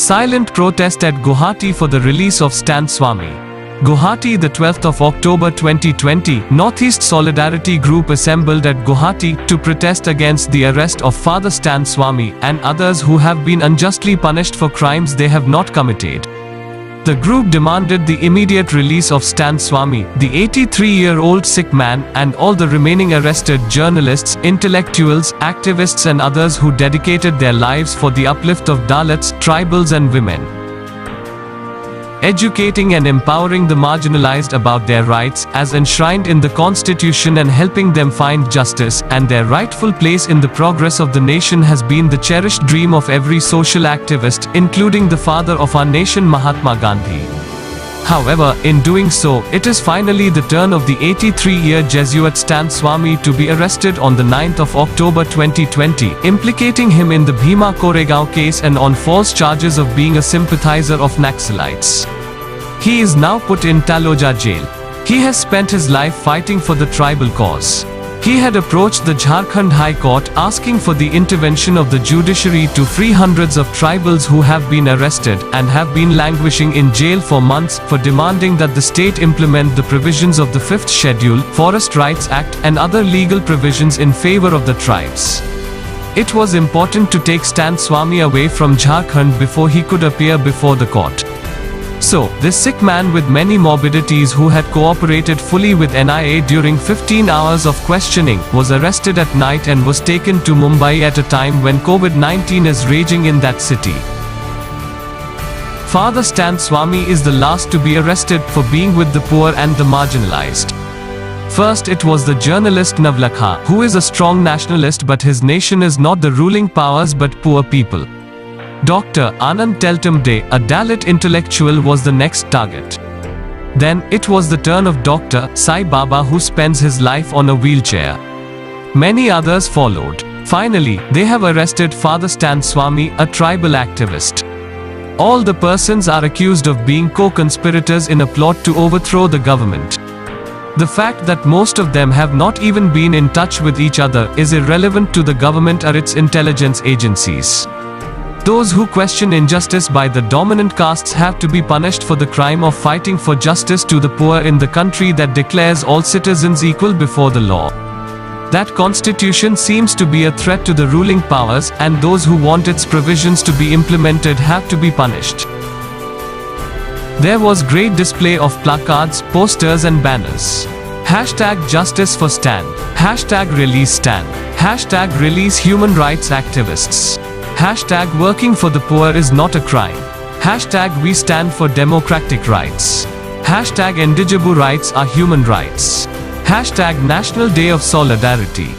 Silent protest at Guwahati for the release of Stan Swamy. Guwahati, the 12th of October 2020, Northeast Solidarity Group assembled at Guwahati to protest against the arrest of Father Stan Swamy and others who have been unjustly punished for crimes they have not committed. The group demanded the immediate release of Stan Swamy, the 83-year-old Sikh man, and all the remaining arrested journalists, intellectuals, activists and others who dedicated their lives for the uplift of Dalits, tribals and women. Educating and empowering the marginalized about their rights, as enshrined in the Constitution, and helping them find justice and their rightful place in the progress of the nation has been the cherished dream of every social activist, including the father of our nation, Mahatma Gandhi. However, in doing so, it is finally the turn of the 83-year Jesuit Stan Swamy to be arrested on the 9th of October 2020, implicating him in the Bhima Koregaon case and on false charges of being a sympathizer of Naxalites. He is now put in Taloja jail. He has spent his life fighting for the tribal cause. He had approached the Jharkhand High Court asking for the intervention of the judiciary to free hundreds of tribals who have been arrested and have been languishing in jail for months, for demanding that the state implement the provisions of the 5th Schedule, Forest Rights Act and other legal provisions in favor of the tribes. It was important to take Stan Swamy away from Jharkhand before he could appear before the court. So, this sick man with many morbidities who had cooperated fully with NIA during 15 hours of questioning, was arrested at night and was taken to Mumbai at a time when COVID-19 is raging in that city. Father Stan Swamy is the last to be arrested for being with the poor and the marginalized. First it was the journalist Navlakha, who is a strong nationalist, but his nation is not the ruling powers but poor people. Dr. Anand Teltumde, a Dalit intellectual, was the next target. Then, it was the turn of Dr. Sai Baba, who spends his life on a wheelchair. Many others followed. Finally, they have arrested Father Stan Swamy, a tribal activist. All the persons are accused of being co-conspirators in a plot to overthrow the government. The fact that most of them have not even been in touch with each other is irrelevant to the government or its intelligence agencies. Those who question injustice by the dominant castes have to be punished for the crime of fighting for justice to the poor in the country that declares all citizens equal before the law. That constitution seems to be a threat to the ruling powers, and those who want its provisions to be implemented have to be punished. There was great display of placards, posters and banners. Hashtag Justice for Stan. Hashtag Release Stan. Hashtag Release Human Rights Activists. Hashtag Working for the Poor is not a crime. Hashtag We Stand for Democratic Rights. Hashtag Indigebu Rights are human rights. Hashtag National Day of Solidarity.